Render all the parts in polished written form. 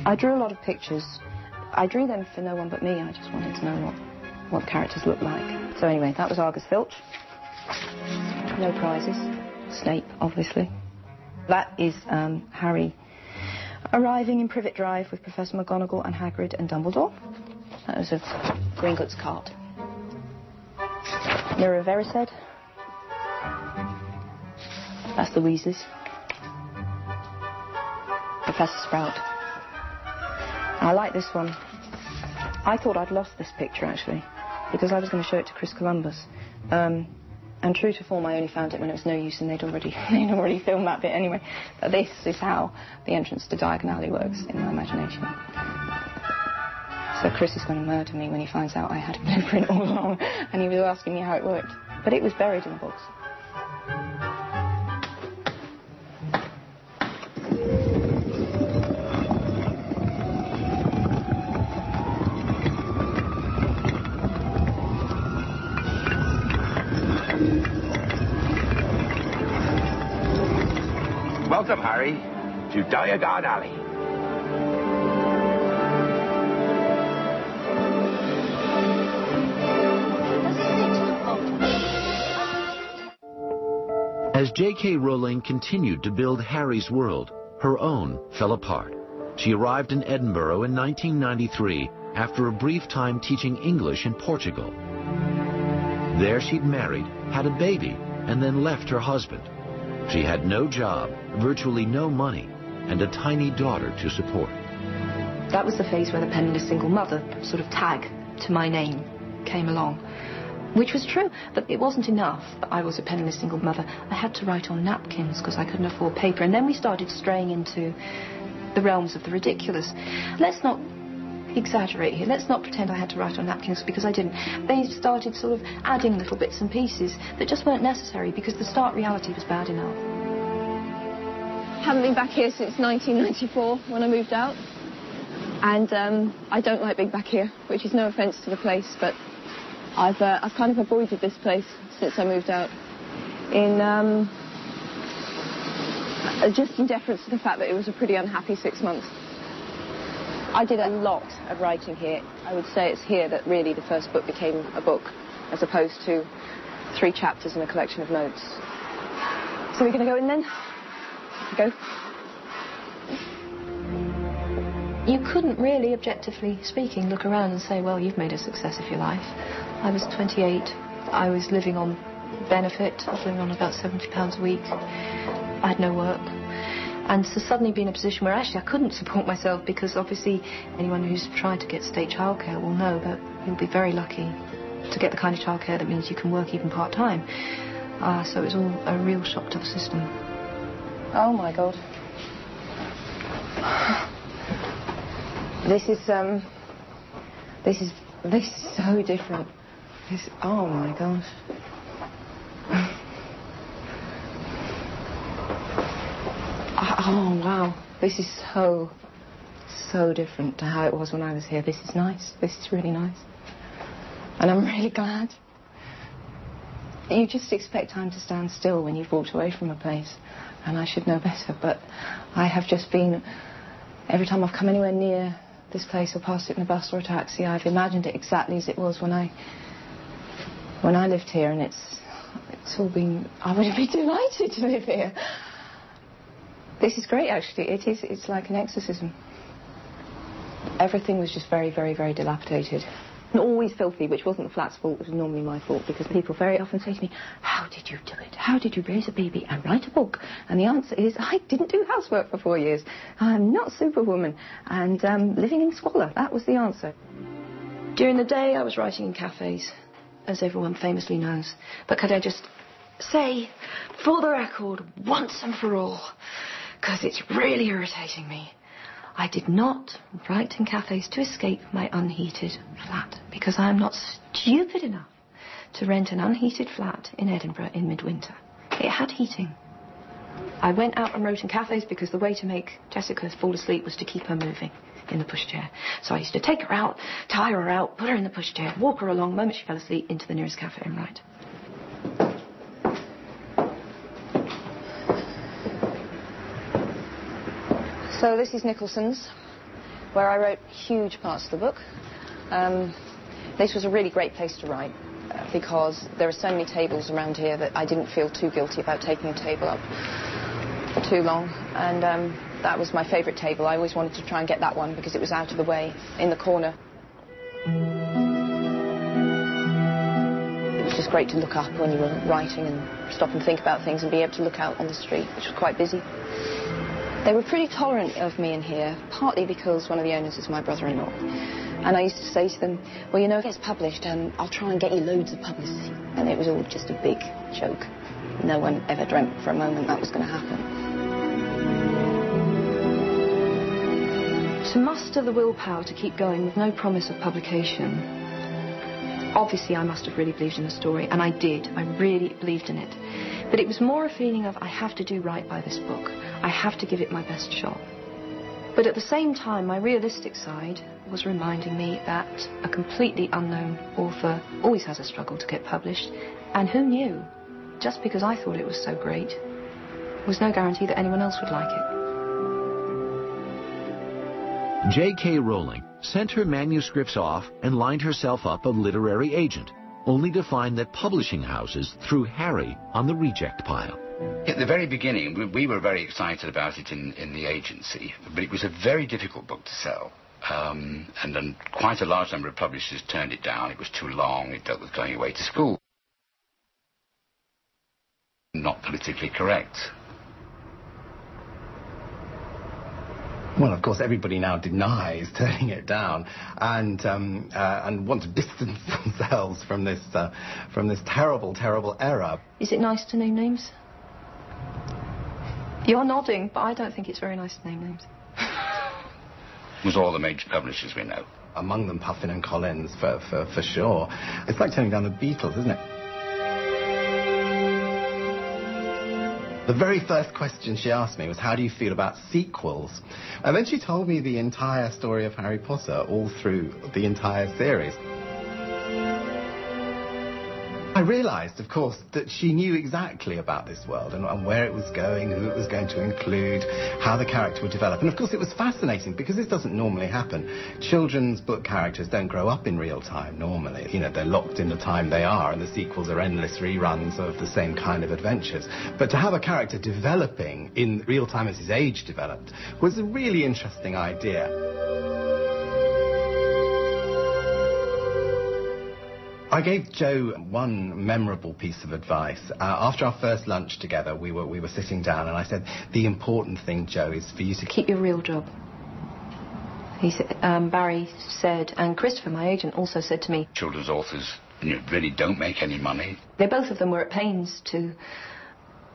I drew a lot of pictures. I drew them for no one but me. I just wanted to know what the characters looked like. So anyway, that was Argus Filch. No prizes. Snape, obviously. That is Harry arriving in Privet Drive with Professor McGonagall and Hagrid and Dumbledore. That was a Gringotts cart. Mirror of Erised. That's the Weasleys. Professor Sprout. I like this one. I thought I'd lost this picture, actually, because I was going to show it to Chris Columbus. And true to form, I only found it when it was no use, and they'd already filmed that bit anyway. But this is how the entrance to Diagon Alley works in my imagination. So Chris is going to murder me when he finds out I had a blueprint all along, and he was asking me how it worked. But it was buried in the books. Welcome, Harry, to Diagon Alley. As J.K. Rowling continued to build Harry's world, her own fell apart. She arrived in Edinburgh in 1993 after a brief time teaching English in Portugal. There she'd married, had a baby, and then left her husband. She had no job, virtually no money, and a tiny daughter to support. That was the phase where the penniless single mother sort of tag to my name came along, which was true, but it wasn't enough that I was a penniless single mother. I had to write on napkins because I couldn't afford paper, and then we started straying into the realms of the ridiculous. Let's not exaggerate here. Let's not pretend I had to write on napkins, because I didn't. They started sort of adding little bits and pieces that just weren't necessary because the stark reality was bad enough. Haven't been back here since 1994 when I moved out, and I don't like being back here, which is no offence to the place, but I've kind of avoided this place since I moved out, just in deference to the fact that it was a pretty unhappy 6 months. I did a lot of writing here. I would say it's here that really the first book became a book, as opposed to 3 chapters in a collection of notes. So we're going to go in then? Go. You couldn't really, objectively speaking, look around and say, well, you've made a success of your life. I was 28. I was living on benefit. I was living on about £70 a week. I had no work. And to suddenly be in a position where actually I couldn't support myself, because obviously anyone who's tried to get state childcare will know that you'll be very lucky to get the kind of childcare that means you can work even part-time. So it was all a real shock to the system. Oh my God. This is so different. Oh my gosh. Oh, wow. This is so different to how it was when I was here. This is nice. This is really nice. And I'm really glad. You just expect time to stand still when you've walked away from a place. And I should know better, but I have just been... Every time I've come anywhere near this place or passed it in a bus or a taxi, I've imagined it exactly as it was when I lived here, and it's all been... I would be delighted to live here. This is great, actually. It's like an exorcism. Everything was just very, very, very dilapidated. And always filthy, which wasn't the flat's fault, it was normally my fault, because people very often say to me, how did you do it? How did you raise a baby and write a book? And the answer is, I didn't do housework for 4 years. I'm not Superwoman. And living in squalor, that was the answer. During the day, I was writing in cafes, as everyone famously knows. But could I just say, for the record, once and for all, because it's really irritating me, I did not write in cafes to escape my unheated flat, because I am not stupid enough to rent an unheated flat in Edinburgh in midwinter. It had heating. I went out and wrote in cafes because the way to make Jessica fall asleep was to keep her moving in the pushchair. So I used to take her out, tire her out, put her in the pushchair, walk her along, the moment she fell asleep, into the nearest cafe and write. So this is Nicholson's. where I wrote huge parts of the book. This was a really great place to write because there are so many tables around here that I didn't feel too guilty about taking a table up for too long. And that was my favourite table. I always wanted to try and get that one because it was out of the way, in the corner. It was just great to look up when you were writing and stop and think about things and be able to look out on the street, which was quite busy. They were pretty tolerant of me in here, partly because one of the owners is my brother-in-law. And I used to say to them, well, you know, if it gets published, I'll try and get you loads of publicity. And it was all just a big joke. No one ever dreamt for a moment that was going to happen. To muster the willpower to keep going with no promise of publication, obviously I must have really believed in the story, and I did. I really believed in it. But it was more a feeling of, I have to do right by this book. I have to give it my best shot. But at the same time, my realistic side was reminding me that a completely unknown author always has a struggle to get published. And who knew? Just because I thought it was so great was no guarantee that anyone else would like it. J.K. Rowling sent her manuscripts off and lined herself up a literary agent, only to find that publishing houses threw Harry on the reject pile. At the very beginning, we were very excited about it in the agency, but it was a very difficult book to sell. And then quite a large number of publishers turned it down. It was too long. It dealt with going away to school. Not politically correct. Well, of course, everybody now denies turning it down and want to distance themselves from this terrible, terrible error. Is it nice to name names? You're nodding, but I don't think it's very nice to name names. It was all the major publishers we know. Among them Puffin and Collins, for sure. It's like turning down the Beatles, isn't it? The very first question she asked me was, how do you feel about sequels? And then she told me the entire story of Harry Potter, all through the entire series. I realised, of course, that she knew exactly about this world and where it was going, who it was going to include, how the character would develop. And, of course, it was fascinating because this doesn't normally happen. Children's book characters don't grow up in real time, normally. You know, they're locked in the time they are, and the sequels are endless reruns of the same kind of adventures. But to have a character developing in real time as his age developed was a really interesting idea. I gave Jo one memorable piece of advice. After our first lunch together, we were sitting down, and I said, the important thing, Jo, is for you to keep your real job. He said, Barry said, and Christopher, my agent, also said to me, children's authors really don't make any money. They both of them were at pains to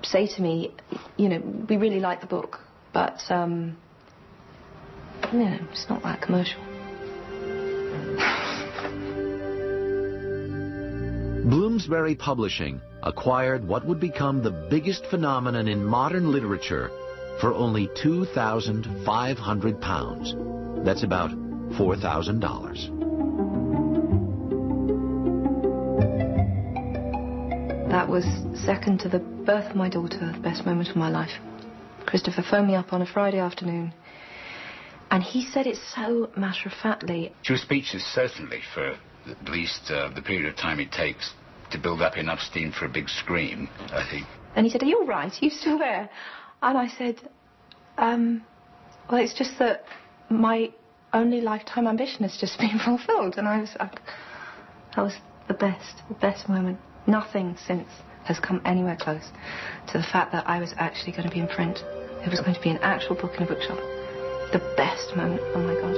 say to me, you know, we really like the book, but, you know, it's not that commercial. Bloomsbury Publishing acquired what would become the biggest phenomenon in modern literature for only £2,500. That's about $4,000. That was second to the birth of my daughter, the best moment of my life. Christopher phoned me up on a Friday afternoon, and he said it so matter-of-factly. She was speechless, certainly, for at least the period of time it takes to build up enough steam for a big scream, I think. And he said, are you all right? Are you still there? And I said, well, it's just that my only lifetime ambition has just been fulfilled. And that was the best moment. Nothing since has come anywhere close to the fact that I was actually going to be in print. It was going to be an actual book in a bookshop. The best moment, oh my God.